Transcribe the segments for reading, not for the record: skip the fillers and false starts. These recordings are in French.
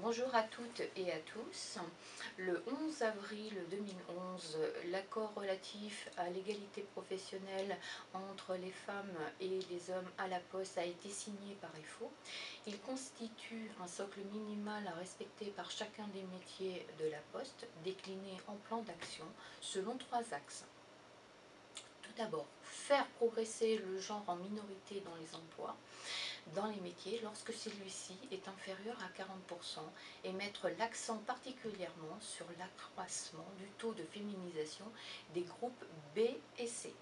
Bonjour à toutes et à tous. Le 11 avril 2011, l'accord relatif à l'égalité professionnelle entre les femmes et les hommes à la Poste a été signé par EFO. Il constitue un socle minimal à respecter par chacun des métiers de la Poste, décliné en plan d'action selon 3 axes. Tout d'abord, faire progresser le genre en minorité dans les emplois, dans les métiers lorsque celui-ci est inférieur à 40% et mettre l'accent particulièrement sur l'accroissement du taux de féminisation des groupes B et C.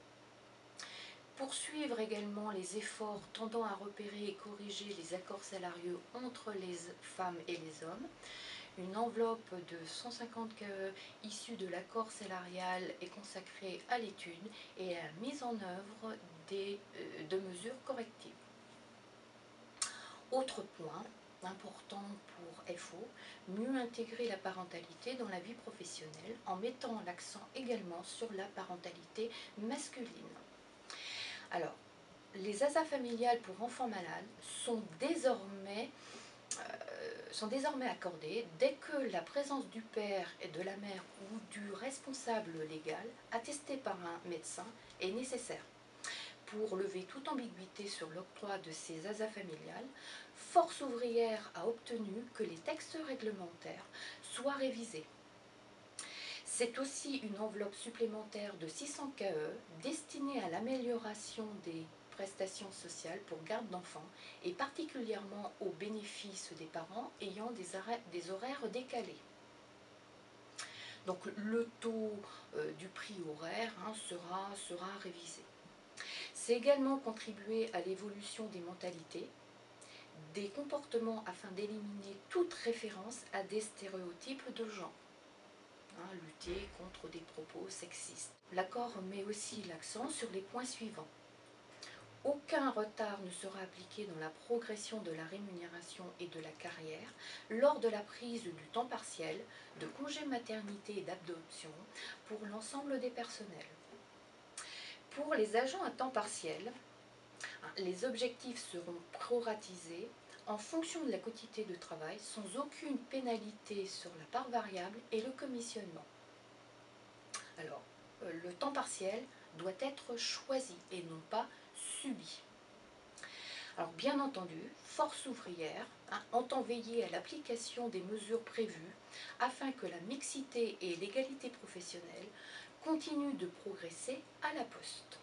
Poursuivre également les efforts tendant à repérer et corriger les accords salariaux entre les femmes et les hommes. Une enveloppe de 150 KE issue de l'accord salarial est consacrée à l'étude et à la mise en œuvre de mesures correctives. Autre point important pour FO, mieux intégrer la parentalité dans la vie professionnelle en mettant l'accent également sur la parentalité masculine. Alors, les ASA familiales pour enfants malades sont désormais accordées dès que la présence du père et de la mère ou du responsable légal attesté par un médecin est nécessaire. Pour lever toute ambiguïté sur l'octroi de ces ASA familiales, Force ouvrière a obtenu que les textes réglementaires soient révisés. C'est aussi une enveloppe supplémentaire de 600 KE destinée à l'amélioration des prestations sociales pour garde d'enfants et particulièrement au bénéfice des parents ayant des horaires décalés. Donc le taux du prix horaire sera révisé. C'est également contribuer à l'évolution des mentalités, des comportements afin d'éliminer toute référence à des stéréotypes de genre. Lutter contre des propos sexistes. L'accord met aussi l'accent sur les points suivants. Aucun retard ne sera appliqué dans la progression de la rémunération et de la carrière lors de la prise du temps partiel, de congé maternité et d'adoption pour l'ensemble des personnels. Pour les agents à temps partiel, les objectifs seront proratisés en fonction de la quantité de travail sans aucune pénalité sur la part variable et le commissionnement. Alors, le temps partiel doit être choisi et non pas subi. Alors, bien entendu, Force ouvrière entend veiller à l'application des mesures prévues afin que la mixité et l'égalité professionnelle continuent de progresser à la Poste.